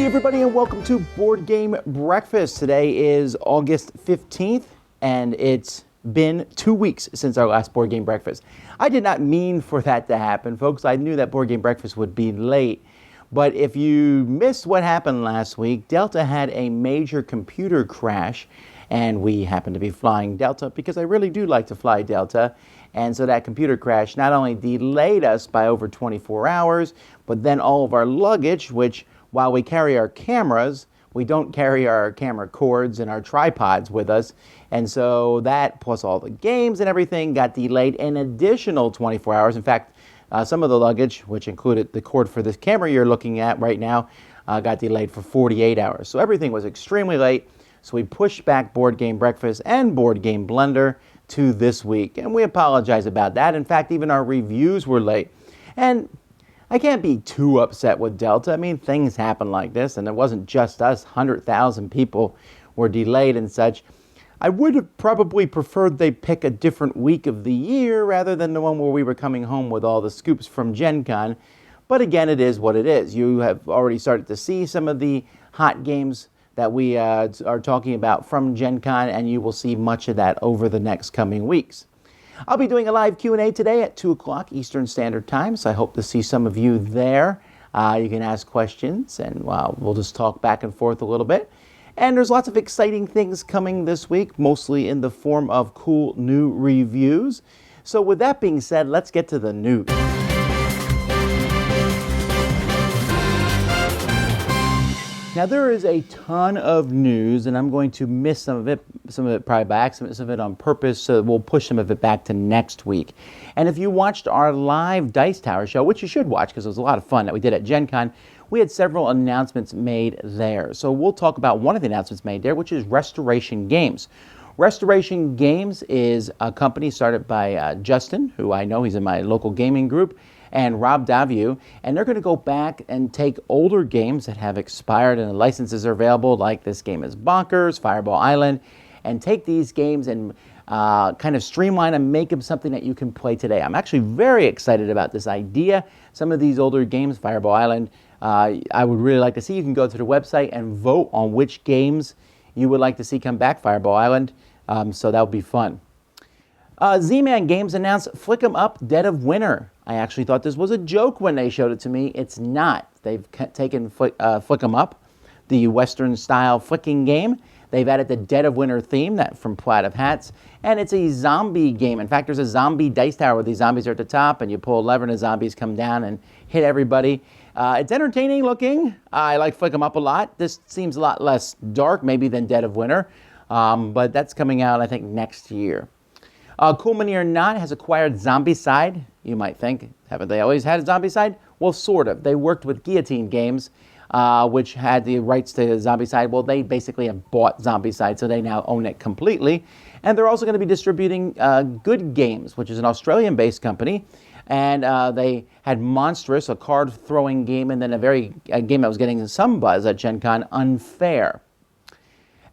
everybody, and welcome to Board Game Breakfast. Today is August 15th, and it's been 2 weeks since our last Board Game Breakfast. I did not mean for that to happen, folks. I knew that Board Game Breakfast would be late. But if you missed what happened last week, Delta had a major computer crash, and we happened to be flying Delta because I really do like to fly Delta. And so that computer crash not only delayed us by over 24 hours, but then all of our luggage, which while we carry our cameras, we don't carry our camera cords and our tripods with us. And so that, plus all the games and everything, got delayed an additional 24 hours. In fact, some of the luggage, which included the cord for this camera you're looking at right now, got delayed for 48 hours. So everything was extremely late. So we pushed back Board Game Breakfast and Board Game Blender to this week. And we apologize about that. In fact, even our reviews were late. And I can't be too upset with Delta. I mean, things happen like this, and it wasn't just us. 100,000 people were delayed and such. I would have probably preferred they pick a different week of the year rather than the one where we were coming home with all the scoops from Gen Con. But again, it is what it is. You have already started to see some of the hot games that we are talking about from Gen Con, and you will see much of that over the next coming weeks. I'll be doing a live Q&A today at 2 o'clock Eastern Standard Time, so I hope to see some of you there. You can ask questions, and we'll just talk back and forth a little bit. And there's lots of exciting things coming this week, mostly in the form of cool new reviews. So with that being said, let's get to the news. Now, there is a ton of news, and I'm going to miss some of it probably by accident, some of it on purpose, so we'll push some of it back to next week. And if you watched our live Dice Tower show, which you should watch because it was a lot of fun that we did at Gen Con, we had several announcements made there. So we'll talk about one of the announcements made there, which is Restoration Games. Restoration Games is a company started by Justin, who I know, he's in my local gaming group, and Rob Daviu, and they're going to go back and take older games that have expired and the licenses are available, like this game is Bonkers, Fireball Island, and take these games and kind of streamline and make them something that you can play today. I'm actually very excited about this idea. Some of these older games, Fireball Island, I would really like to see. You can go to the website and vote on which games you would like to see come back, Fireball Island, so that would be fun. Z-Man Games announced Flick 'em Up Dead of Winter. I actually thought this was a joke when they showed it to me. It's not. They've taken Flick 'em Up, the Western-style flicking game. They've added the Dead of Winter theme that from Plaid of Hats, and it's a zombie game. In fact, there's a zombie dice tower where these zombies are at the top, and you pull a lever and the zombies come down and hit everybody. It's entertaining looking. I like Flick 'em Up a lot. This seems a lot less dark maybe than Dead of Winter, but that's coming out, I think, next year. Cool Mini or Not has acquired Zombicide. You might think, haven't they always had a Zombicide? Well, sort of. They worked with Guillotine Games, which had the rights to Zombicide. Well, they basically have bought Zombicide, so they now own it completely. And they're also going to be distributing Good Games, which is an Australian-based company. And they had Monstrous, a card-throwing game, and then a game that was getting some buzz at Gen Con, Unfair.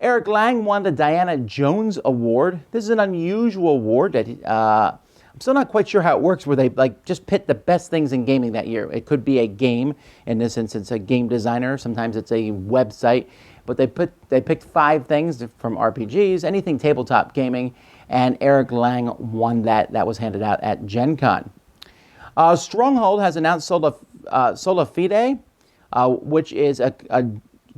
Eric Lang won the Diana Jones Award. This is an unusual award that I'm still not quite sure how it works, where they just pit the best things in gaming that year. It could be a game, in this instance, a game designer. Sometimes it's a website, but they picked 5 things from RPGs, anything tabletop gaming, and Eric Lang won that. That was handed out at Gen Con. Stronghold has announced Sola Fide, which is a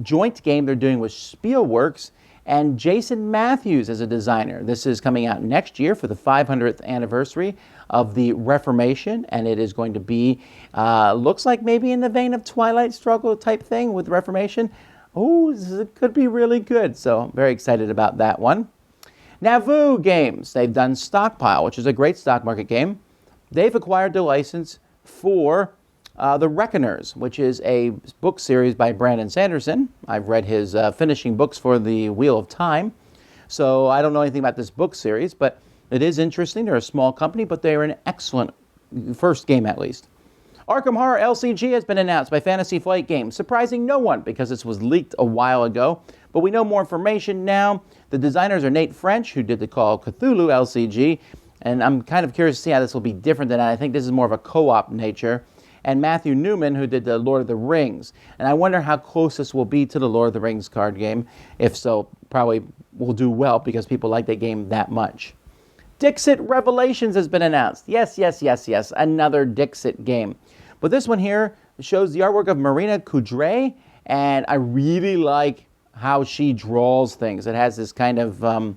joint game they're doing with Spielworks, and Jason Matthews is a designer. This is coming out next year for the 500th anniversary of the Reformation, and it is going to be, looks like maybe in the vein of Twilight Struggle type thing with Reformation. Oh, it could be really good, so I'm very excited about that one. Nauvoo Games, they've done Stockpile, which is a great stock market game. They've acquired the license for The Reckoners, which is a book series by Brandon Sanderson. I've read his finishing books for the Wheel of Time, so I don't know anything about this book series, but it is interesting. They're a small company, but they're an excellent first game at least. Arkham Horror LCG has been announced by Fantasy Flight Games, surprising no one because this was leaked a while ago, but we know more information now. The designers are Nate French, who did the Call of Cthulhu LCG, and I'm kind of curious to see how this will be different than that. I think this is more of a co-op nature. and Matthew Newman, who did the Lord of the Rings. And I wonder how close this will be to the Lord of the Rings card game. If so, probably will do well because people like that game that much. Dixit Revelations has been announced. Yes, another Dixit game. But this one here shows the artwork of Marina Kudray, and I really like how she draws things. It has this kind of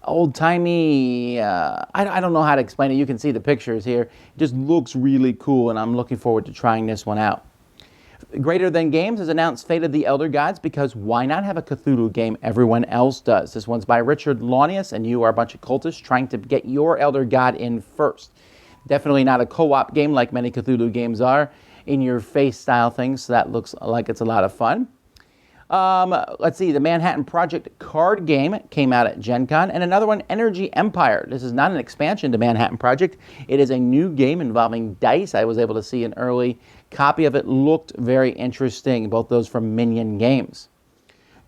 old-timey, I don't know how to explain it. You can see the pictures here. It just looks really cool, and I'm looking forward to trying this one out. Greater Than Games has announced Fate of the Elder Gods, because why not have a Cthulhu game everyone else does? This one's by Richard Launius, and you are a bunch of cultists trying to get your Elder God in first. Definitely not a co-op game like many Cthulhu games are, in-your-face style things, so that looks like it's a lot of fun. Let's see, the Manhattan Project card game came out at Gen Con, and another one, Energy Empire. This is not an expansion to Manhattan Project. It is a new game involving dice. I was able to see an early copy of it. Looked very interesting, both those from Minion Games.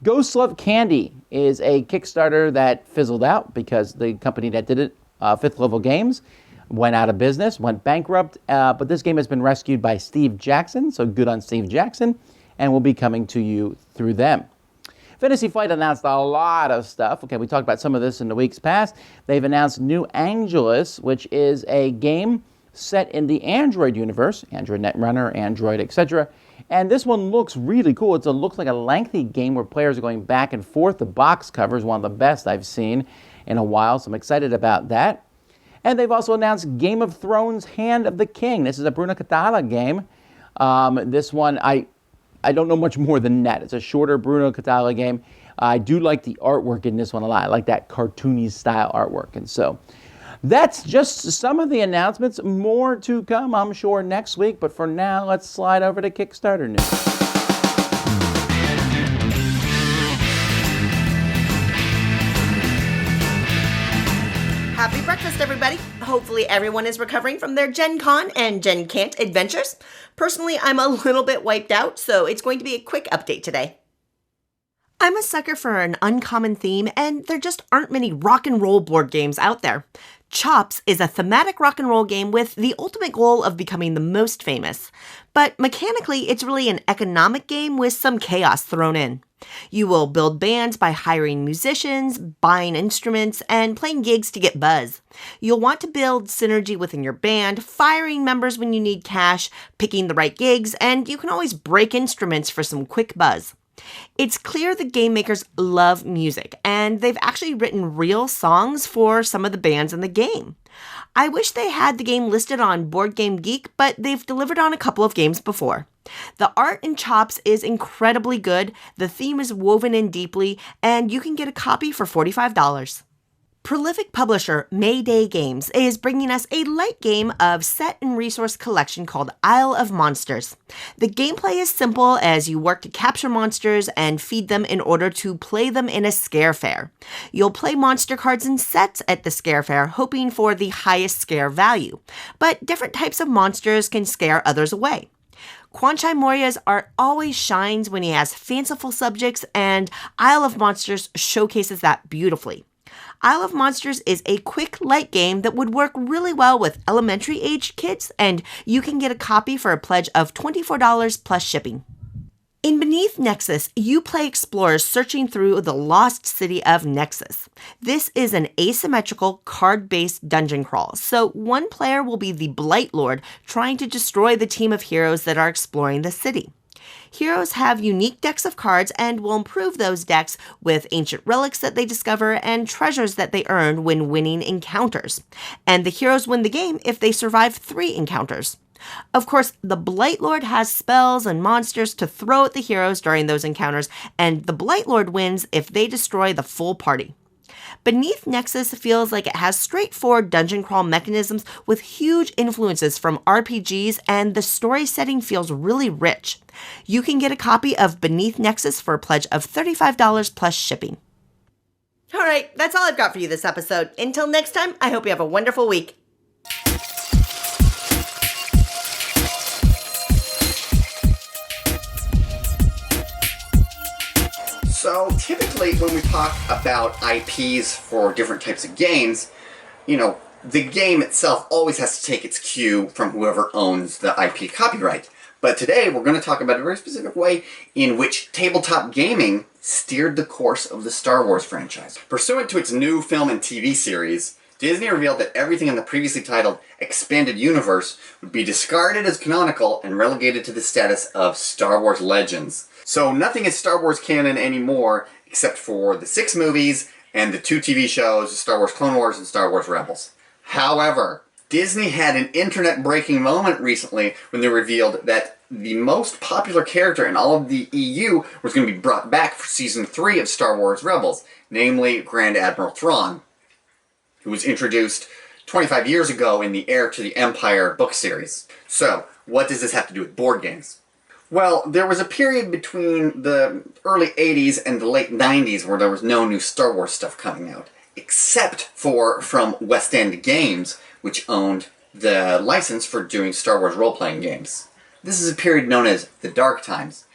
Ghosts Love Candy is a Kickstarter that fizzled out because the company that did it, Fifth Level Games, went out of business, went bankrupt, but this game has been rescued by Steve Jackson, so good on Steve Jackson, and will be coming to you through them. Fantasy Flight announced a lot of stuff. Okay, we talked about some of this in the weeks past. They've announced New Angelus, which is a game set in the Android universe, Android Netrunner, Android, etc. And this one looks really cool. It looks like a lengthy game where players are going back and forth. The box cover is one of the best I've seen in a while, so I'm excited about that. And they've also announced Game of Thrones Hand of the King. This is a Bruno Catala game. This one, I don't know much more than that. It's a shorter Bruno Catala game. I do like the artwork in this one a lot. I like that cartoony style artwork. And so that's just some of the announcements. More to come, I'm sure, next week. But for now, let's slide over to Kickstarter news. Happy breakfast, everybody. Hopefully everyone is recovering from their Gen Con and Gen Can't adventures. Personally, I'm a little bit wiped out, so it's going to be a quick update today. I'm a sucker for an uncommon theme, and there just aren't many rock and roll board games out there. Chops is a thematic rock and roll game with the ultimate goal of becoming the most famous. But mechanically, it's really an economic game with some chaos thrown in. You will build bands by hiring musicians, buying instruments, and playing gigs to get buzz. You'll want to build synergy within your band, firing members when you need cash, picking the right gigs, and you can always break instruments for some quick buzz. It's clear the game makers love music, and they've actually written real songs for some of the bands in the game. I wish they had the game listed on Board Game Geek, but they've delivered on a couple of games before. The art in Chops is incredibly good, the theme is woven in deeply, and you can get a copy for $45. Prolific publisher Mayday Games is bringing us a light game of set and resource collection called Isle of Monsters. The gameplay is simple as you work to capture monsters and feed them in order to play them in a scare fair. You'll play monster cards in sets at the scare fair, hoping for the highest scare value. But different types of monsters can scare others away. Kwanchai Moria's art always shines when he has fanciful subjects, and Isle of Monsters showcases that beautifully. Isle of Monsters is a quick, light game that would work really well with elementary-aged kids, and you can get a copy for a pledge of $24 plus shipping. In Beneath Nexus, you play explorers searching through the lost city of Nexus. This is an asymmetrical, card-based dungeon crawl, so one player will be the Blight Lord trying to destroy the team of heroes that are exploring the city. Heroes have unique decks of cards and will improve those decks with ancient relics that they discover and treasures that they earn when winning encounters. And the heroes win the game if they survive 3 encounters. Of course, the Blight Lord has spells and monsters to throw at the heroes during those encounters, and the Blight Lord wins if they destroy the full party. Beneath Nexus feels like it has straightforward dungeon crawl mechanisms with huge influences from RPGs, and the story setting feels really rich. You can get a copy of Beneath Nexus for a pledge of $35 plus shipping. All right, that's all I've got for you this episode. Until next time, I hope you have a wonderful week. So typically when we talk about IPs for different types of games, The game itself always has to take its cue from whoever owns the IP copyright. But today we're going to talk about a very specific way in which tabletop gaming steered the course of the Star Wars franchise. Pursuant to its new film and TV series, Disney revealed that everything in the previously titled Expanded Universe would be discarded as canonical and relegated to the status of Star Wars Legends. So nothing is Star Wars canon anymore except for the 6 movies and the 2 TV shows, Star Wars Clone Wars and Star Wars Rebels. However, Disney had an internet-breaking moment recently when they revealed that the most popular character in all of the EU was going to be brought back for Season 3 of Star Wars Rebels, namely Grand Admiral Thrawn, who was introduced 25 years ago in the Heir to the Empire book series. So, what does this have to do with board games? Well, there was a period between the early 80s and the late 90s where there was no new Star Wars stuff coming out, except for from West End Games, which owned the license for doing Star Wars role-playing games. This is a period known as the Dark Times,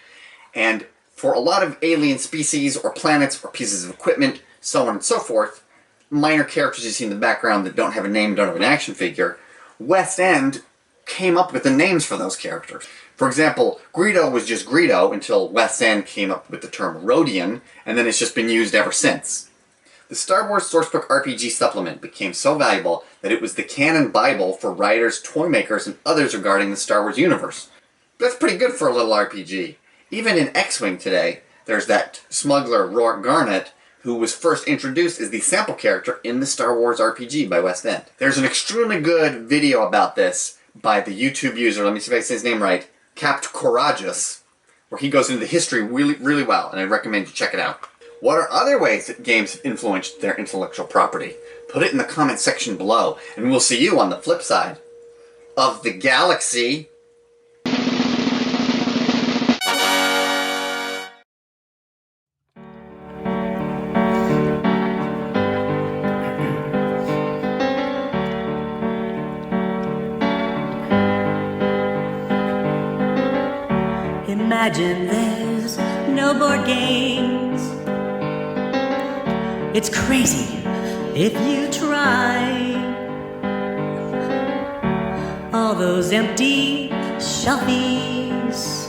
and for a lot of alien species or planets or pieces of equipment, so on and so forth, minor characters you see in the background that don't have a name, don't have an action figure, West End came up with the names for those characters. For example, Greedo was just Greedo until West End came up with the term Rodian, and then it's just been used ever since. The Star Wars Sourcebook RPG supplement became so valuable that it was the canon Bible for writers, toy makers, and others regarding the Star Wars universe. That's pretty good for a little RPG. Even in X-Wing today, there's that smuggler Rourke Garnet, who was first introduced as the sample character in the Star Wars RPG by West End. There's an extremely good video about this by the YouTube user, let me see if I say his name right, Capt Courageous, where he goes into the history really well, and I recommend you check it out. What are other ways that games influenced their intellectual property? Put it in the comment section below, and we'll see you on the flip side of the galaxy. Imagine there's no board games. It's crazy if you try. All those empty shelfies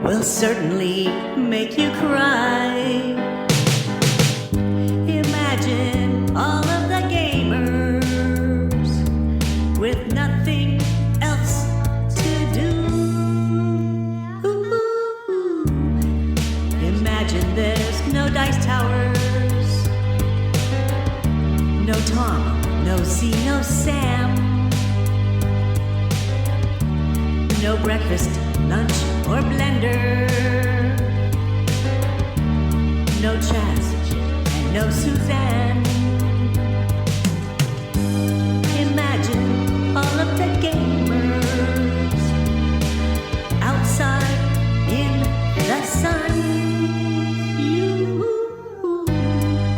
will certainly make you cry. Imagine all of the gamers with nothing else to do. Imagine there's no dice towers, no Tom, no C, no Sam, no breakfast, lunch, or blender, no Chaz, and no Suzanne. Imagine all of the gamers outside in the sun.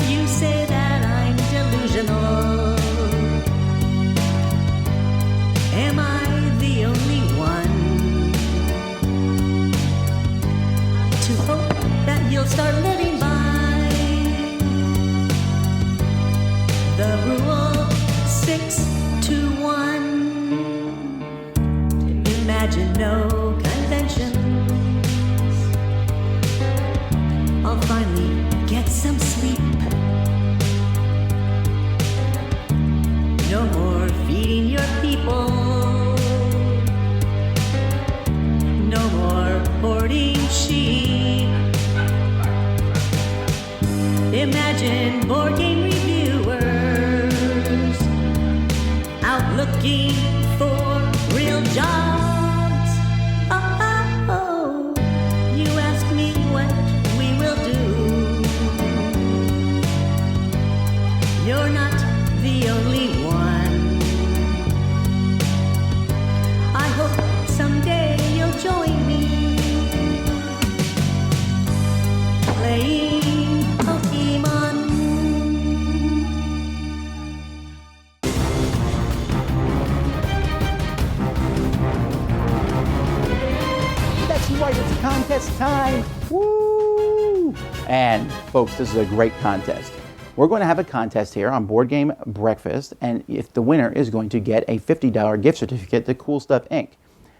You say that I'm delusional. Am I the only one to hope that you'll start living by the rule 6-2-1? Imagine no conventions. I'll finally get some sleep. No more feeding your people. No more hoarding sheep. Imagine board game reviewers out looking for real jobs. Oh. You ask me what we will do. You're not the only one. I hope someday you'll join me playing Pokemon. That's right, it's contest time. Woo! And folks, this is a great contest. we're going to have a contest here on Board Game Breakfast, and if the winner is going to get a $50 gift certificate to Cool Stuff Inc.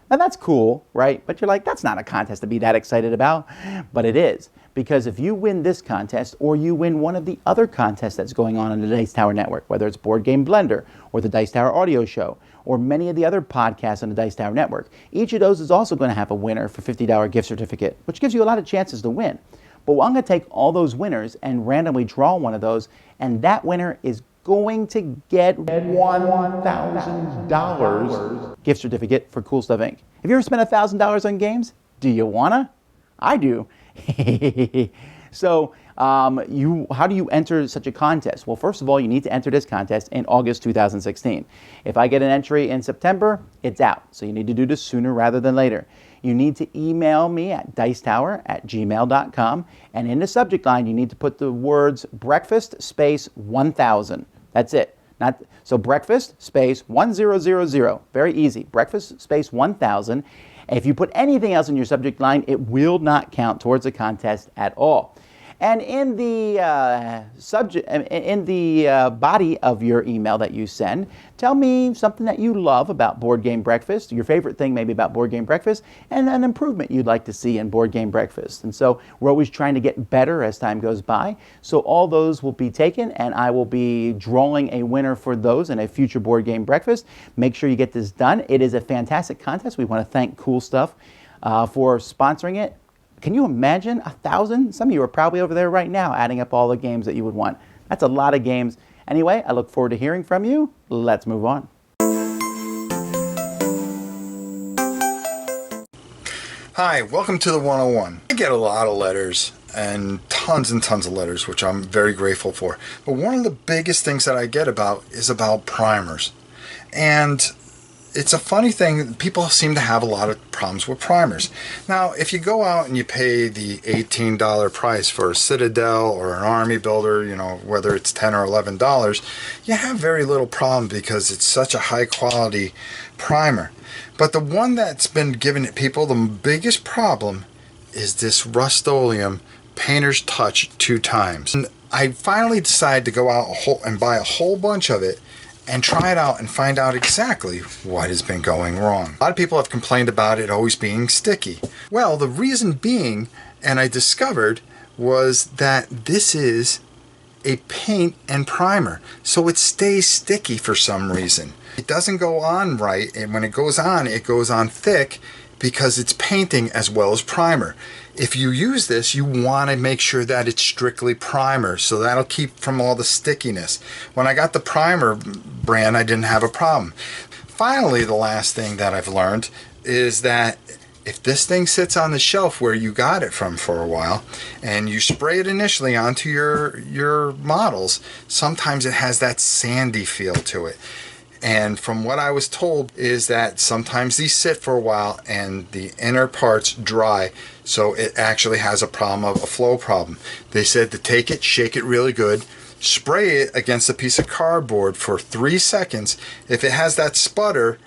Now that's cool, right? But you're like, that's not a contest to be that excited about. But it is, because if you win this contest or you win one of the other contests that's going on the Dice Tower Network, whether it's Board Game Blender or the Dice Tower Audio Show or many of the other podcasts on the Dice Tower Network, each of those is also going to have a winner for $50 gift certificate, which gives you a lot of chances to win. But I'm going to take all those winners and randomly draw one of those, and that winner is going to get $1,000 gift certificate for Cool Stuff Inc. Have you ever spent $1,000 on games? Do you wanna? I do. So how do you enter such a contest? Well, first of all, you need to enter this contest in August 2016. If I get an entry in September, it's out. So you need to do this sooner rather than later. You need to email me at dicetower@gmail.com, and in the subject line, you need to put the words breakfast space 1000. That's it. So breakfast space 1000. Very easy. Breakfast space 1000. If you put anything else in your subject line, it will not count towards the contest at all. And in the body of your email that you send, tell me something that you love about Board Game Breakfast, your favorite thing maybe about Board Game Breakfast, and an improvement you'd like to see in Board Game Breakfast. And so we're always trying to get better as time goes by. So all those will be taken, and I will be drawing a winner for those in a future Board Game Breakfast. Make sure you get this done. It is a fantastic contest. We want to thank Cool Stuff for sponsoring it. Can you imagine 1,000? Some of you are probably over there right now adding up all the games that you would want. That's a lot of games. Anyway, I look forward to hearing from you. Let's move on. Hi, welcome to the 101. I get a lot of letters and tons of letters, which I'm very grateful for. But one of the biggest things that I get is about primers. And it's a funny thing, people seem to have a lot of problems with primers. Now, if you go out and you pay the $18 price for a Citadel or an Army Builder, whether it's $10 or $11, you have very little problem because it's such a high quality primer. But the one that's been giving people the biggest problem is this Rust-Oleum Painter's Touch 2 times. And I finally decided to go out and buy a whole bunch of it and try it out and find out exactly what has been going wrong. A lot of people have complained about it always being sticky. Well, the reason being, and I discovered, was that this is a paint and primer, so it stays sticky for some reason. It doesn't go on right, and when it goes on thick because it's painting as well as primer. If you use this, you want to make sure that it's strictly primer, so that'll keep from all the stickiness. When I got the primer brand, I didn't have a problem. Finally, the last thing that I've learned is that if this thing sits on the shelf where you got it from for a while, and you spray it initially onto your models, sometimes it has that sandy feel to it. And from what I was told is that sometimes these sit for a while and the inner parts dry, so it actually has a problem of a flow problem. They said to take it, shake it really good, spray it against a piece of cardboard for 3 seconds. If it has that sputter,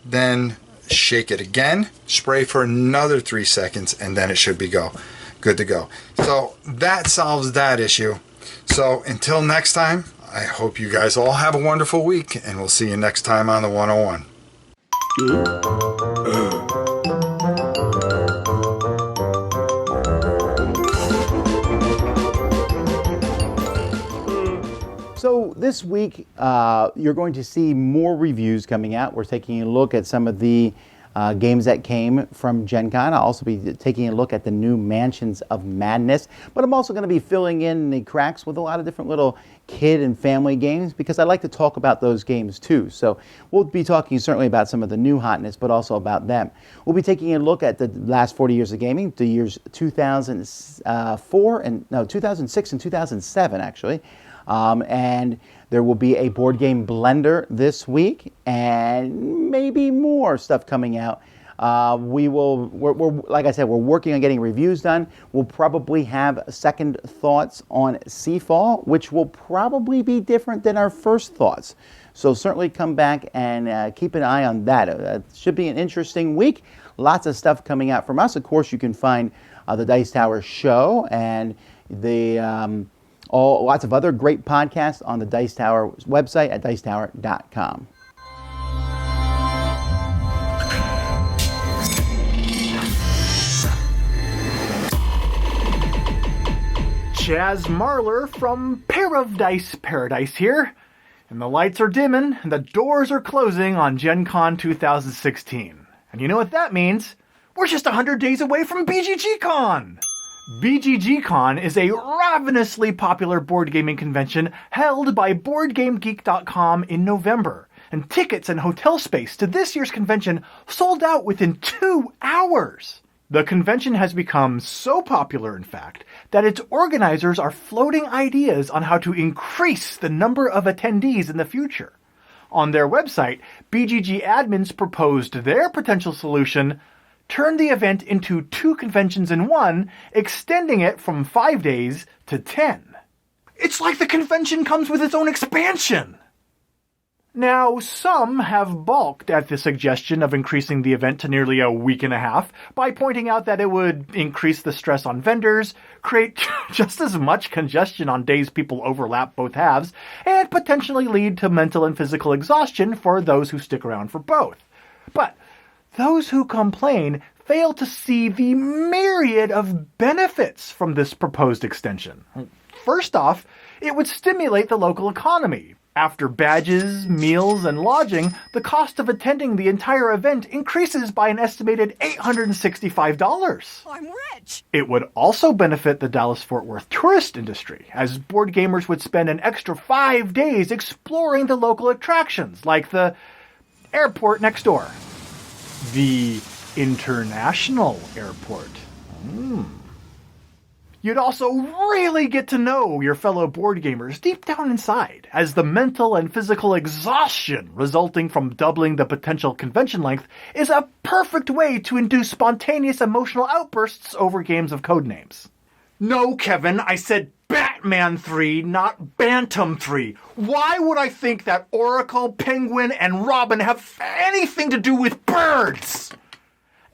then shake it again, spray for another 3 seconds, and then it should be good to go. So that solves that issue. So until next time, I hope you guys all have a wonderful week, and we'll see you next time on the 101. So this week, you're going to see more reviews coming out. We're taking a look at some of the games that came from Gen Con. I'll also be taking a look at the new Mansions of Madness, but I'm also going to be filling in the cracks with a lot of different little kid and family games because I like to talk about those games too. So we'll be talking certainly about some of the new hotness, but also about them. We'll be taking a look at the last 40 years of gaming, the years 2006 and 2007 actually. And there will be a board game blender this week and maybe more stuff coming out. We're like I said, we're working on getting reviews done. We'll probably have second thoughts on Seafall, which will probably be different than our first thoughts. So certainly come back and keep an eye on that. It should be an interesting week. Lots of stuff coming out from us. Of course, you can find the Dice Tower show and the Lots of other great podcasts on the Dice Tower website at dicetower.com. Chaz Marler from Pair of Dice Paradise here. And the lights are dimming and the doors are closing on Gen Con 2016. And you know what that means? We're just 100 days away from BGG Con! BGG Con is a ravenously popular board gaming convention held by BoardGameGeek.com in November. And tickets and hotel space to this year's convention sold out within 2 hours. The convention has become so popular, in fact, that its organizers are floating ideas on how to increase the number of attendees in the future. On their website, BGG admins proposed their potential solution: turn the event into 2 conventions in one, extending it from 5 days to 10. It's like the convention comes with its own expansion! Now, some have balked at the suggestion of increasing the event to nearly a week and a half by pointing out that it would increase the stress on vendors, create just as much congestion on days people overlap both halves, and potentially lead to mental and physical exhaustion for those who stick around for both. But those who complain fail to see the myriad of benefits from this proposed extension. First off, it would stimulate the local economy. After badges, meals, and lodging, the cost of attending the entire event increases by an estimated $865. I'm rich! It would also benefit the Dallas-Fort Worth tourist industry, as board gamers would spend an extra 5 days exploring the local attractions, like the airport next door. The international airport. You'd also really get to know your fellow board gamers deep down inside, as the mental and physical exhaustion resulting from doubling the potential convention length is a perfect way to induce spontaneous emotional outbursts over games of codenames. No, Kevin, I said Batman 3, not Bantam 3. Why would I think that Oracle, Penguin, and Robin have anything to do with birds?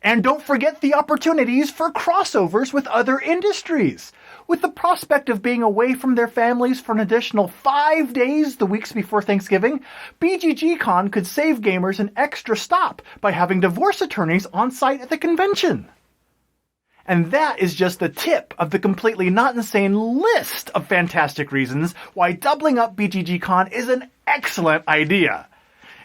And don't forget the opportunities for crossovers with other industries. With the prospect of being away from their families for an additional 5 days the weeks before Thanksgiving, BGG Con could save gamers an extra stop by having divorce attorneys on site at the convention. And that is just the tip of the completely not insane list of fantastic reasons why doubling up BGG Con is an excellent idea.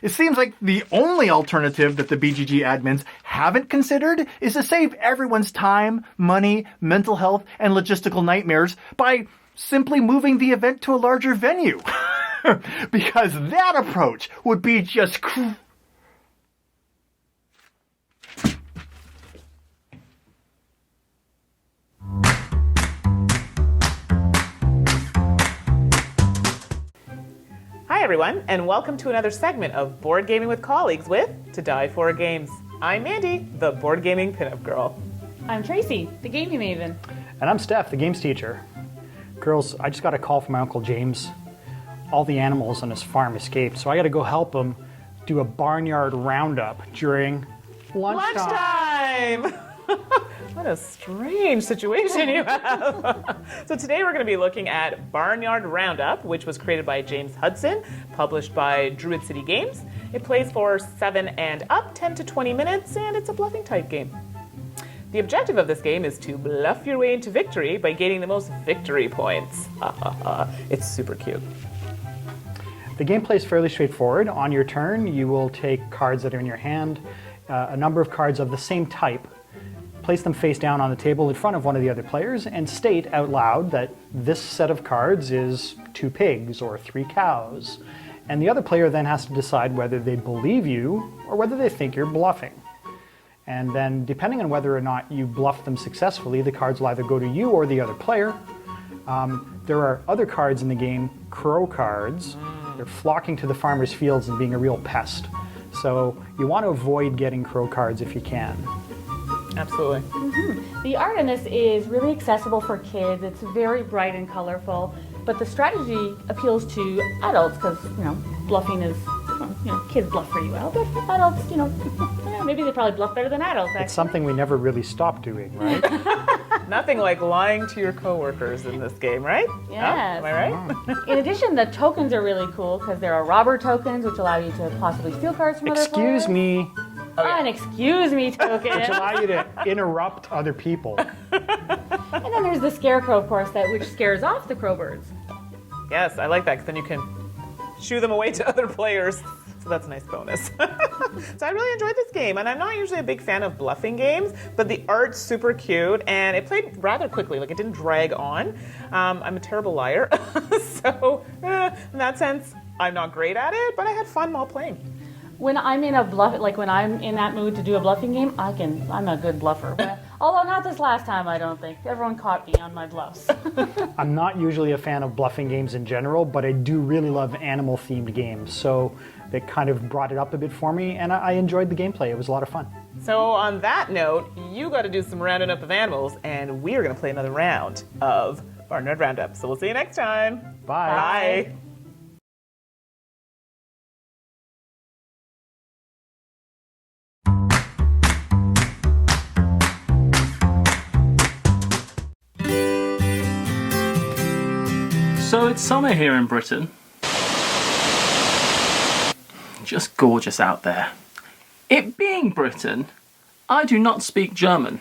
It seems like the only alternative that the BGG admins haven't considered is to save everyone's time, money, mental health, and logistical nightmares by simply moving the event to a larger venue. Because that approach would be just Hi everyone, and welcome to another segment of Board Gaming with Colleagues with To Die For Games. I'm Mandy, the board gaming pinup girl. I'm Tracy, the gaming maven. And I'm Steph, the games teacher. Girls, I just got a call from my Uncle James. All the animals on his farm escaped, so I gotta go help him do a barnyard roundup during lunchtime. What a strange situation you have. So today we're going to be looking at Barnyard Roundup, which was created by James Hudson, published by Druid City Games. It plays for 7 and up, 10 to 20 minutes, and it's a bluffing type game. The objective of this game is to bluff your way into victory by gaining the most victory points. It's super cute. The gameplay is fairly straightforward. On your turn, you will take cards that are in your hand, a number of cards of the same type, place them face down on the table in front of one of the other players, and state out loud that this set of cards is 2 pigs or 3 cows. And the other player then has to decide whether they believe you or whether they think you're bluffing. And then, depending on whether or not you bluff them successfully, the cards will either go to you or the other player. There are other cards in the game, crow cards. They're flocking to the farmer's fields and being a real pest. So you want to avoid getting crow cards if you can. Absolutely. The art in this is really accessible for kids. It's very bright and colorful, but the strategy appeals to adults because, bluffing is, kids bluff pretty well, but adults, maybe they probably bluff better than adults, actually. It's something we never really stopped doing, right? Nothing like lying to your coworkers in this game, right? Yes. Oh, am I right? In addition, the tokens are really cool because there are robber tokens, which allow you to possibly steal cards from other players. Excuse me, An excuse me token. which allow you to interrupt other people. And then there's the scarecrow, of course, which scares off the crowbirds. Yes, I like that because then you can shoo them away to other players. So that's a nice bonus. So I really enjoyed this game, and I'm not usually a big fan of bluffing games, but the art's super cute, and it played rather quickly. Like, it didn't drag on. I'm a terrible liar, so in that sense, I'm not great at it, but I had fun while playing. When I'm in a bluff, like when I'm in that mood to do a bluffing game, I'm a good bluffer. But, although not this last time, I don't think. Everyone caught me on my bluffs. I'm not usually a fan of bluffing games in general, but I do really love animal-themed games, so it kind of brought it up a bit for me, and I enjoyed the gameplay. It was a lot of fun. So on that note, you got to do some rounding up of animals, and we are going to play another round of Barnyard Roundup. So we'll see you next time. Bye. Bye. So it's summer here in Britain. Just gorgeous out there. It being Britain, I do not speak German.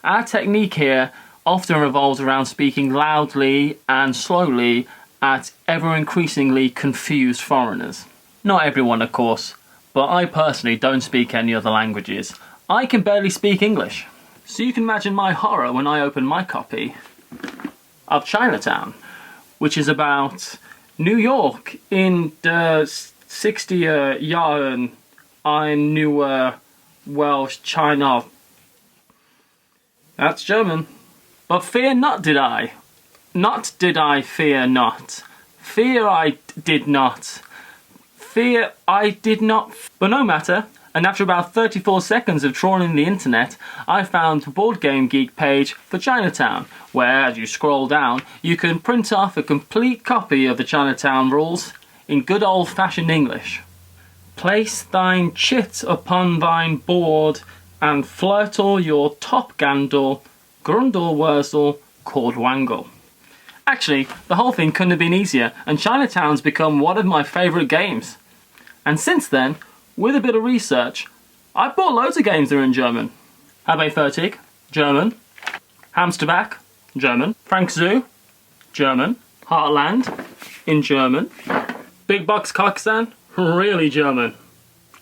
Our technique here often revolves around speaking loudly and slowly at ever-increasingly confused foreigners. Not everyone, of course, but I personally don't speak any other languages. I can barely speak English. So you can imagine my horror when I opened my copy of Chinatown, which is about New York in the 60er Jahren ein neuer Welsh China. That's German. But fear not did I. Not did I fear not. Fear I did not. Fear I did not. But no matter. And after about 34 seconds of trawling the internet, I found the Board Game Geek page for Chinatown, where, as you scroll down, you can print off a complete copy of the Chinatown rules in good old-fashioned English. Place thine chit upon thine board, and flirtle your top gandle, grundle wurzel, cord wangle. Actually, the whole thing couldn't have been easier, and Chinatown's become one of my favourite games. And since then, with a bit of research, I've bought loads of games that are in German. Habe Fertig, German. Hamsterback, German. Frank Zoo, German. Heartland, in German. Big Box Coxan, really German.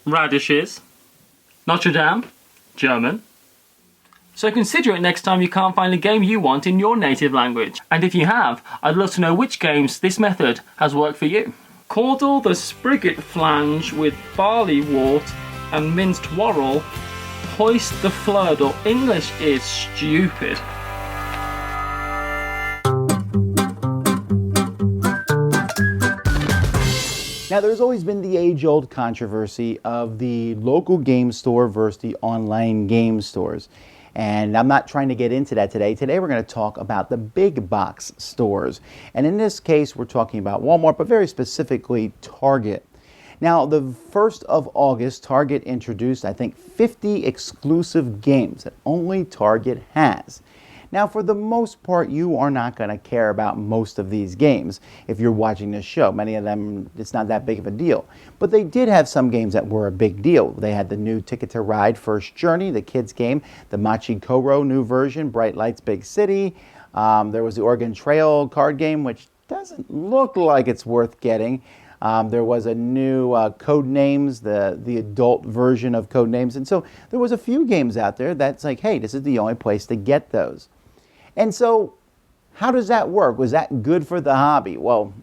Radishes. Notre Dame, German. So consider it next time you can't find a game you want in your native language. And if you have, I'd love to know which games this method has worked for you. Cordle the spriget flange with barley wort and minced worrel. Hoist the flurdle. English is stupid. Now, there's always been the age-old controversy of the local game store versus the online game stores. And I'm not trying to get into that today. Today we're going to talk about the big box stores. And in this case, we're talking about Walmart, but very specifically Target. Now, the 1st of August, Target introduced, I think, 50 exclusive games that only Target has. Now, for the most part, you are not going to care about most of these games if you're watching this show. Many of them, it's not that big of a deal. But they did have some games that were a big deal. They had the new Ticket to Ride First Journey, the kids game, the Machi Koro new version, Bright Lights Big City. There was the Oregon Trail card game, which doesn't look like it's worth getting. There was a new Codenames, the adult version of Codenames. And so there was a few games out there that's like, hey, this is the only place to get those. And so how does that work? Was that good for the hobby? Well,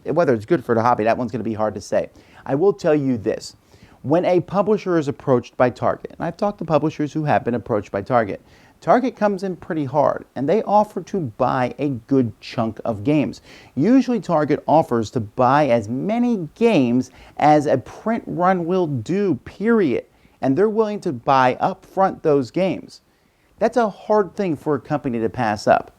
whether it's good for the hobby, that one's going to be hard to say. I will tell you this. When a publisher is approached by Target, and I've talked to publishers who have been approached by Target, Target comes in pretty hard, and they offer to buy a good chunk of games. Usually Target offers to buy as many games as a print run will do, period. And they're willing to buy up front those games. That's a hard thing for a company to pass up.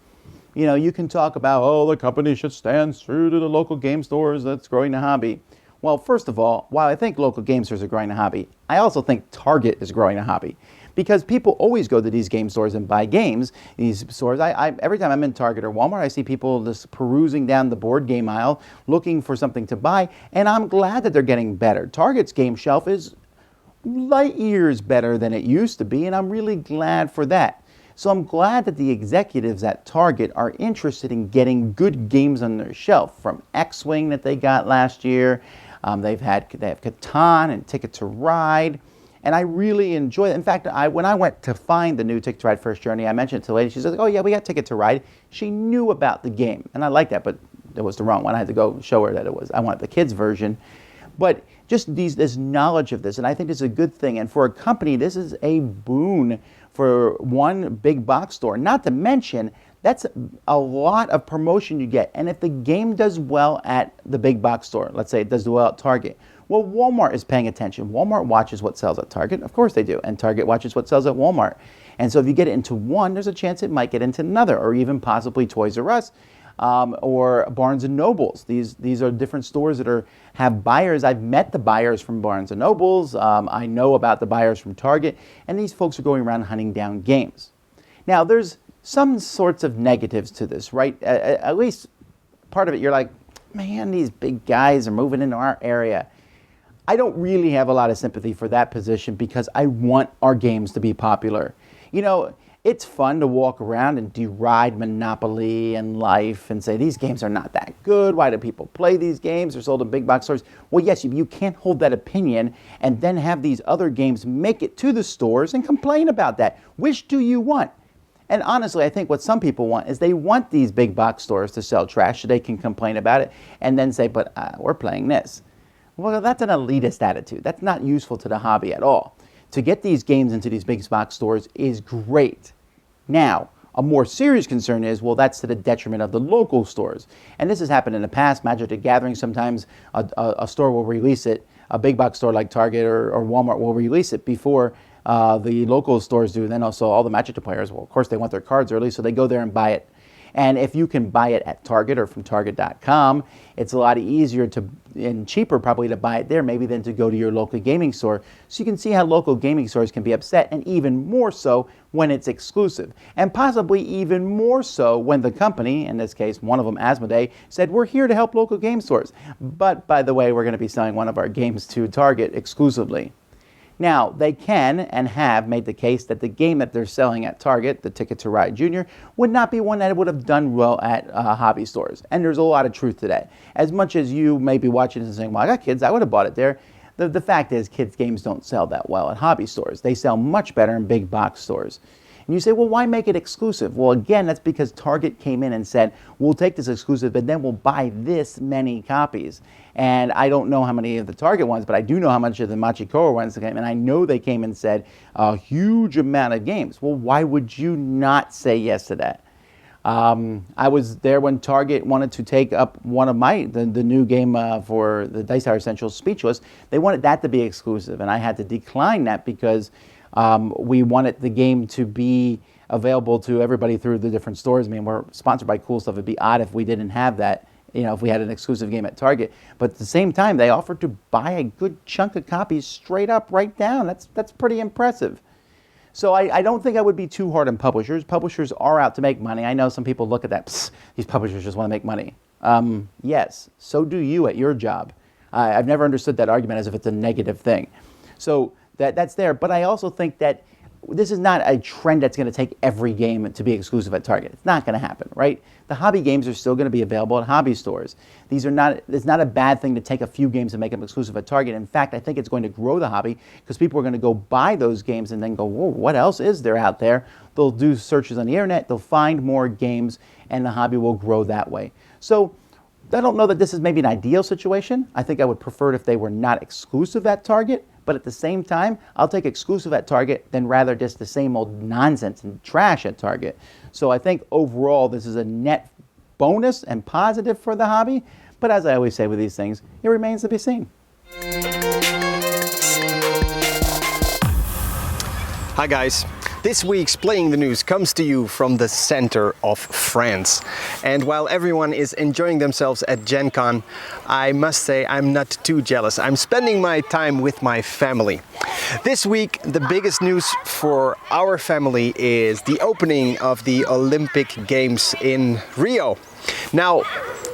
You know, you can talk about, oh, the company should stand true to the local game stores that's growing the hobby. Well, first of all, while I think local game stores are growing a hobby, I also think Target is growing a hobby. Because people always go to these game stores and buy games. These stores, every time I'm in Target or Walmart, I see people just perusing down the board game aisle, looking for something to buy, and I'm glad that they're getting better. Target's game shelf is light years better than it used to be, and I'm really glad for that. So I'm glad that the executives at Target are interested in getting good games on their shelf, from X-Wing that they got last year. They have Catan and Ticket to Ride. And I really enjoy it. In fact, when I went to find the new Ticket to Ride First Journey, I mentioned it to the lady. She said, oh yeah, we got Ticket to Ride. She knew about the game. And I like that, but it was the wrong one. I had to go show her that I wanted the kids version. But just this knowledge of this, and I think it's a good thing. And for a company, this is a boon for one big box store. Not to mention, that's a lot of promotion you get. And if the game does well at the big box store, let's say it does well at Target, well, Walmart is paying attention. Walmart watches what sells at Target. Of course they do. And Target watches what sells at Walmart. And so if you get it into one, there's a chance it might get into another, or even possibly Toys R Us or Barnes & Nobles. These are different stores that have buyers. I've met the buyers from Barnes & Nobles. I know about the buyers from Target. And these folks are going around hunting down games. Now, there's some sorts of negatives to this, right? At least part of it, you're like, man, these big guys are moving into our area. I don't really have a lot of sympathy for that position because I want our games to be popular. You know, it's fun to walk around and deride Monopoly and Life and say these games are not that good. Why do people play these games? They're sold in big box stores. Well, yes, you can't hold that opinion and then have these other games make it to the stores and complain about that. Which do you want? And honestly, I think what some people want is they want these big box stores to sell trash so they can complain about it and then say, but we're playing this. Well, that's an elitist attitude. That's not useful to the hobby at all. To get these games into these big box stores is great. Now, a more serious concern is, well, that's to the detriment of the local stores. And this has happened in the past. Magic the Gathering, sometimes a store will release it. A big box store like Target or Walmart will release it before the local stores do. And then also all the Magic players, well, of course, they want their cards early, so they go there and buy it. And if you can buy it at Target or from Target.com, it's a lot easier and cheaper probably to buy it there maybe than to go to your local gaming store. So you can see how local gaming stores can be upset, and even more so when it's exclusive. And possibly even more so when the company, in this case one of them, Asmodee, said we're here to help local game stores. But by the way, we're going to be selling one of our games to Target exclusively. Now, they can and have made the case that the game that they're selling at Target, the Ticket to Ride Jr., would not be one that would have done well at hobby stores. And there's a lot of truth to that. As much as you may be watching this and saying, well, I got kids, I would have bought it there. The fact is, kids' games don't sell that well at hobby stores. They sell much better in big box stores. And you say, well, why make it exclusive? Well, again, that's because Target came in and said, we'll take this exclusive, but then we'll buy this many copies. And I don't know how many of the Target ones, but I do know how much of the Makeover ones came. And I know they came and said a huge amount of games. Well, why would you not say yes to that? I was there when Target wanted to take up one of the new game for the Dice Tower Essentials, Speechless. They wanted that to be exclusive, and I had to decline that because we wanted the game to be available to everybody through the different stores. I mean, we're sponsored by Cool Stuff. It'd be odd if we didn't have that, you know, if we had an exclusive game at Target. But at the same time, they offered to buy a good chunk of copies straight up right down. That's pretty impressive. So I don't think I would be too hard on publishers. Publishers are out to make money. I know some people look at that, psst, these publishers just want to make money. Yes, so do you at your job. I've never understood that argument as if it's a negative thing. So that's there. But I also think that this is not a trend that's going to take every game to be exclusive at Target. It's not going to happen, right? The hobby games are still going to be available at hobby stores. It's not a bad thing to take a few games and make them exclusive at Target. In fact, I think it's going to grow the hobby because people are going to go buy those games and then go, whoa, what else is there out there? They'll do searches on the internet, they'll find more games, and the hobby will grow that way. So I don't know that this is maybe an ideal situation. I think I would prefer it if they were not exclusive at Target. But at the same time, I'll take exclusive at Target than rather just the same old nonsense and trash at Target. So I think overall this is a net bonus and positive for the hobby. But as I always say with these things, it remains to be seen. Hi guys. This week's Playing the News comes to you from the center of France. And while everyone is enjoying themselves at Gen Con, I must say I'm not too jealous. I'm spending my time with my family. This week, the biggest news for our family is the opening of the Olympic Games in Rio. Now,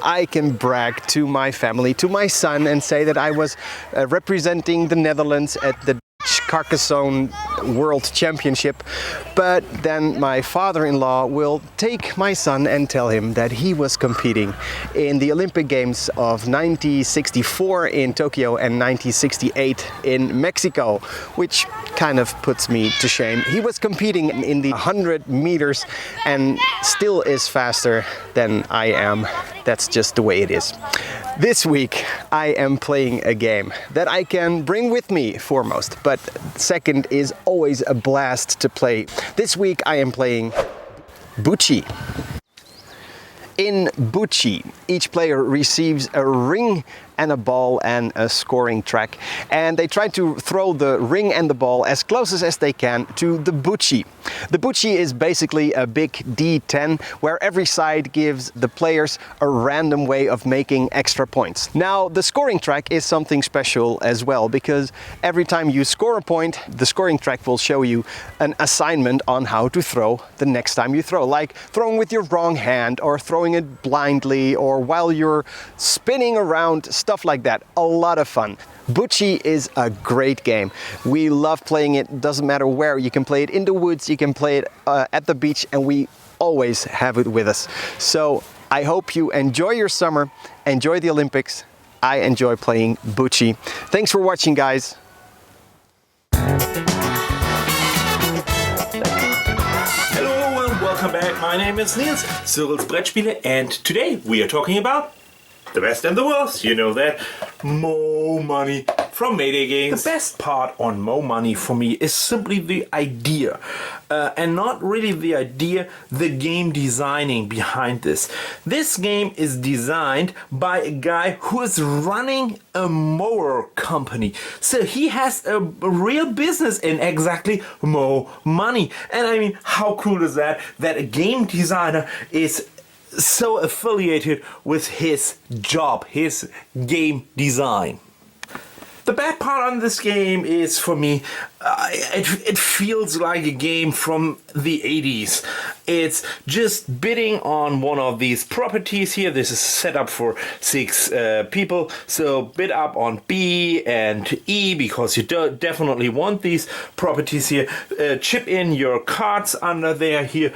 I can brag to my family, to my son, and say that I was representing the Netherlands at the Carcassonne World Championship, but then my father-in-law will take my son and tell him that he was competing in the Olympic Games of 1964 in Tokyo and 1968 in Mexico, which kind of puts me to shame. He was competing in the 100 meters and still is faster than I am. That's just the way it is. This week I am playing a game that I can bring with me foremost, but second is always a blast to play. This week I am playing Bocce. In Bocce, each player receives a ring and a ball and a scoring track, and they try to throw the ring and the ball as close as they can to the Bocce. The Bocce is basically a big D10 where every side gives the players a random way of making extra points. Now, the scoring track is something special as well, because every time you score a point, the scoring track will show you an assignment on how to throw the next time you throw, like throwing with your wrong hand or throwing it blindly or while you're spinning around, stuff like that. A lot of fun. Bocce is a great game. We love playing it. Doesn't matter where. You can play it in the woods, you can play it at the beach, and we always have it with us. So I hope you enjoy your summer, enjoy the Olympics. I enjoy playing Bocce. Thanks for watching, guys. Hello and welcome back. My name is Niels, Cyril's Brettspiele, and today we are talking about the best and the worst, you know that. Mo Money from Mayday Games. The best part on Mo Money for me is simply the idea. And not really the idea, the game designing behind this. This game is designed by a guy who is running a mower company. So he has a real business in exactly Mo Money. And I mean, how cool is that? That a game designer is so affiliated with his job, his game design. The bad part on this game is, for me, it feels like a game from the 80s. It's just bidding on one of these properties here. This is set up for 6 people. So bid up on B and E because you definitely want these properties here. Chip in your cards under there here.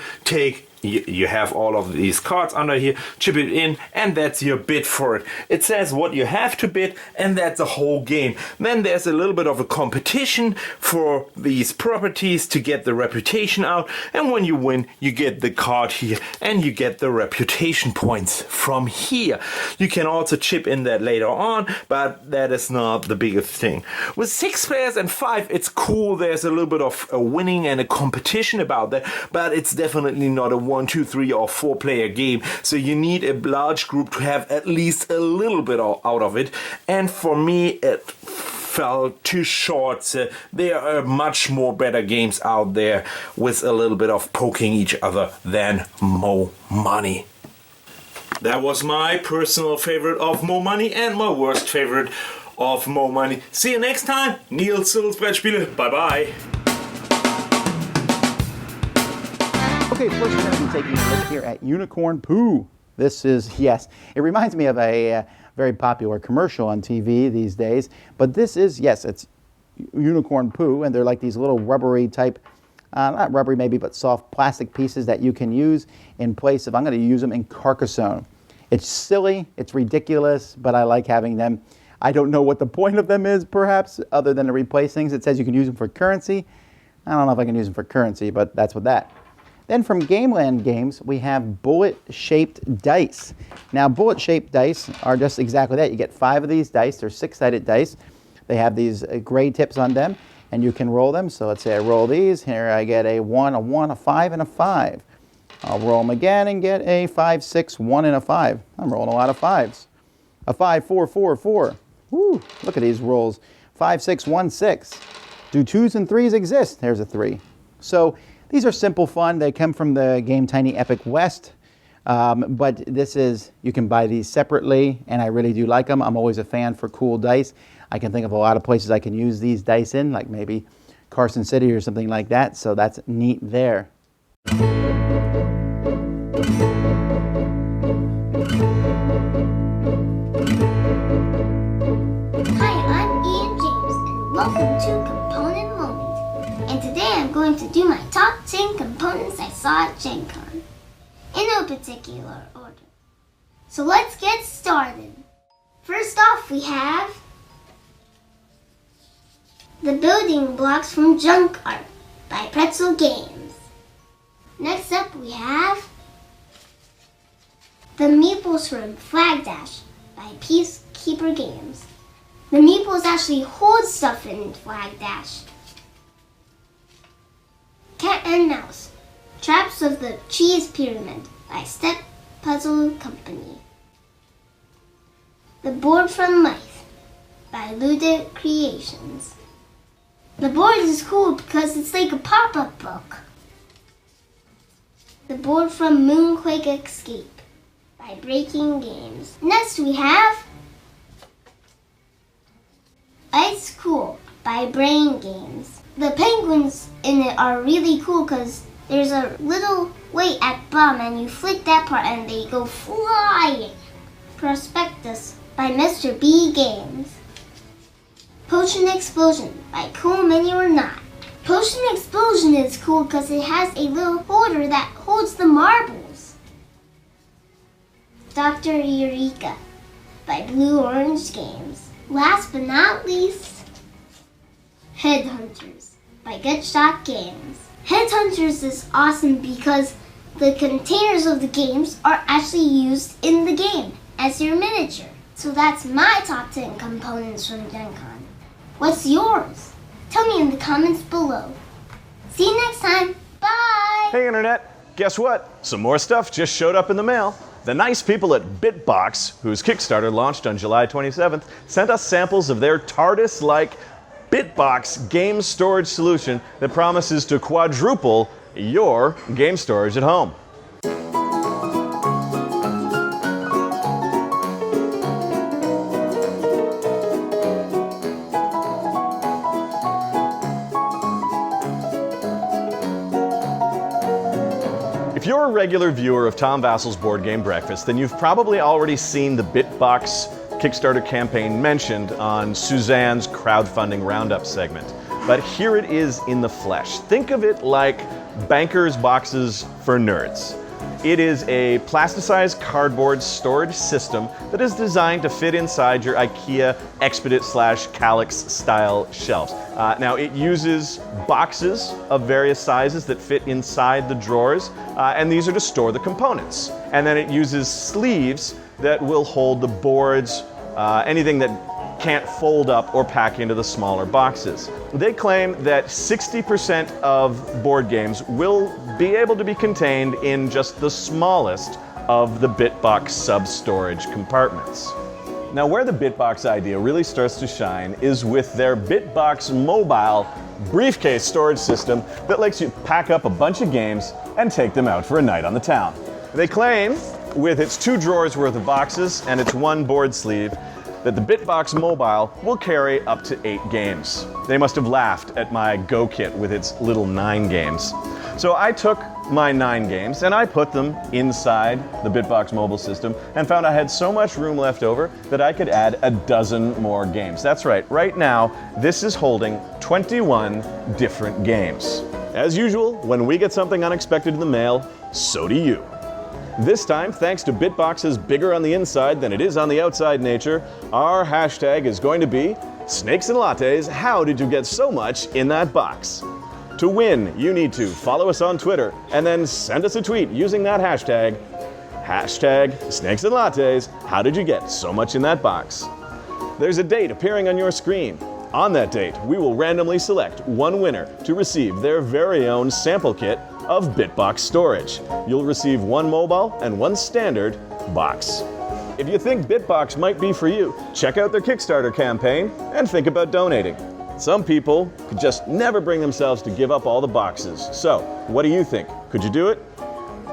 You have all of these cards under here, chip it in, and that's your bid for it. It says what you have to bid, and that's the whole game. Then there's a little bit of a competition for these properties to get the reputation out, and when you win, you get the card here, and you get the reputation points from here. You can also chip in that later on, but that is not the biggest thing. With 6 players and 5, it's cool. There's a little bit of a winning and a competition about that, but it's definitely not a 1, 2, 3 or 4 player game, so you need a large group to have at least a little bit out of it, and for me it fell too short. So there are much more better games out there with a little bit of poking each other than Mo Money. That was my personal favorite of Mo Money and my worst favorite of Mo Money. See you next time. Niels, Cyril's Brettspiele. Bye bye. Okay, first we're going to be taking a look here at Unicorn Poo. This is, yes, it reminds me of a very popular commercial on TV these days, but this is, yes, it's Unicorn Poo, and they're like these little rubbery type, not rubbery maybe, but soft plastic pieces that you can use in place of, I'm going to use them in Carcassonne. It's silly, it's ridiculous, but I like having them. I don't know what the point of them is, perhaps, other than to replace things. It says you can use them for currency. I don't know if I can use them for currency, but that's what that. Then from Gameland Games, we have bullet-shaped dice. Now, bullet-shaped dice are just exactly that. You get 5 of these dice. They're 6-sided dice. They have these gray tips on them, and you can roll them. So let's say I roll these. Here I get a 1, a 5, and a 5. I'll roll them again and get a 5, 6, 1, and a 5. I'm rolling a lot of 5s. A 5, 4, 4, 4. Woo, look at these rolls. 5, 6, 1, 6. Do 2s and 3s exist? There's a 3. So These are simple fun. They come from the game Tiny Epic West. But this is, you can buy these separately, and I really do like them. I'm always a fan for cool dice. I can think of a lot of places I can use these dice in, like maybe Carson City or something like that, so that's neat there. Hi, I'm Ian James, and welcome to Component Moment. And today I'm going to do my top 10 components I saw at Gen Con, in no particular order. So let's get started. First off, we have the building blocks from Junk Art by Pretzel Games. Next up, we have the Meeples from Flag Dash by Peacekeeper Games. The Meeples actually hold stuff in Flag Dash. Cat and Mouse, Traps of the Cheese Pyramid by Step Puzzle Company. The Board from Life by Luda Creations. The board is cool because it's like a pop-up book. The Board from Moonquake Escape by Breaking Games. Next we have Ice Cool by Brain Games. The penguins in it are really cool because there's a little weight at the bottom and you flick that part and they go flying. Prospectus by Mr. B Games. Potion Explosion by Cool Mini or Not. Potion Explosion is cool because it has a little holder that holds the marbles. Dr. Eureka by Blue Orange Games. Last but not least, Headhunters by Good Shot Games. Headhunters is awesome because the containers of the games are actually used in the game as your miniature. So that's my top 10 components from Gen Con. What's yours? Tell me in the comments below. See you next time. Bye! Hey Internet, guess what? Some more stuff just showed up in the mail. The nice people at Bitbox, whose Kickstarter launched on July 27th, sent us samples of their TARDIS-like Bitbox game storage solution that promises to quadruple your game storage at home. If you're a regular viewer of Tom Vasel's Board Game Breakfast, then you've probably already seen the Bitbox Kickstarter campaign mentioned on Suzanne's Crowdfunding Round-up segment. But here it is in the flesh. Think of it like Banker's Boxes for Nerds. It is a plasticized cardboard storage system that is designed to fit inside your IKEA Expedit/Calyx style shelves. Now it uses boxes of various sizes that fit inside the drawers, and these are to store the components. And then it uses sleeves that will hold the boards, anything that can't fold up or pack into the smaller boxes. They claim that 60% of board games will be able to be contained in just the smallest of the Bitbox sub-storage compartments. Now, where the Bitbox idea really starts to shine is with their Bitbox mobile briefcase storage system that lets you pack up a bunch of games and take them out for a night on the town. They claim, with its 2 drawers worth of boxes and its 1 board sleeve, that the Bitbox Mobile will carry up to 8 games. They must have laughed at my Go Kit with its little 9 games. So I took my 9 games and I put them inside the Bitbox mobile system and found I had so much room left over that I could add a dozen more games. That's right, right now this is holding 21 different games. As usual, when we get something unexpected in the mail, so do you. This time, thanks to Bitbox's bigger on the inside than it is on the outside nature, our hashtag is going to be Snakes and Lattes, how did you get so much in that box? To win, you need to follow us on Twitter and then send us a tweet using that hashtag, hashtag Snakes and Lattes, how did you get so much in that box? There's a date appearing on your screen. On that date, we will randomly select one winner to receive their very own sample kit of Bitbox storage. You'll receive 1 mobile and 1 standard box. If you think Bitbox might be for you, check out their Kickstarter campaign and think about donating. Some people could just never bring themselves to give up all the boxes. So, what do you think? Could you do it?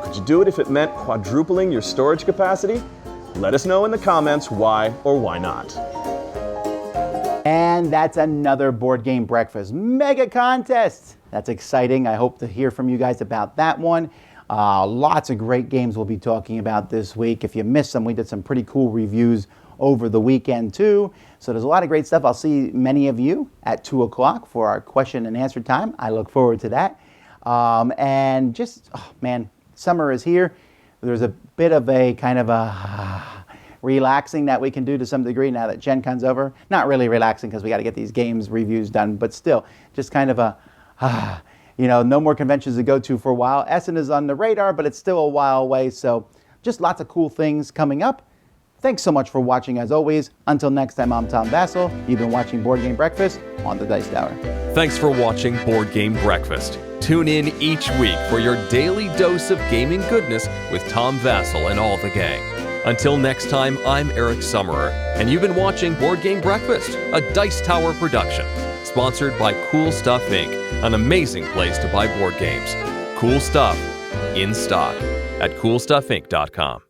Could you do it if it meant quadrupling your storage capacity? Let us know in the comments why or why not. And that's another Board Game Breakfast mega contest. That's exciting. I hope to hear from you guys about that one. Lots of great games we'll be talking about this week. If you missed them, we did some pretty cool reviews over the weekend too. So there's a lot of great stuff. I'll see many of you at 2 o'clock for our question and answer time. I look forward to that. And just, oh man, summer is here. There's a bit of a kind of a relaxing that we can do to some degree now that Gen Con's over. Not really relaxing because we got to get these games reviews done, but still just kind of a, you know, no more conventions to go to for a while. Essen is on the radar, but it's still a while away. So just lots of cool things coming up. Thanks so much for watching as always. Until next time, I'm Tom Vasel. You've been watching Board Game Breakfast on the Dice Tower. Thanks for watching Board Game Breakfast. Tune in each week for your daily dose of gaming goodness with Tom Vasel and all the gang. Until next time, I'm Eric Summerer, and you've been watching Board Game Breakfast, a Dice Tower production, sponsored by Cool Stuff Inc., an amazing place to buy board games. Cool stuff in stock at CoolStuffInc.com.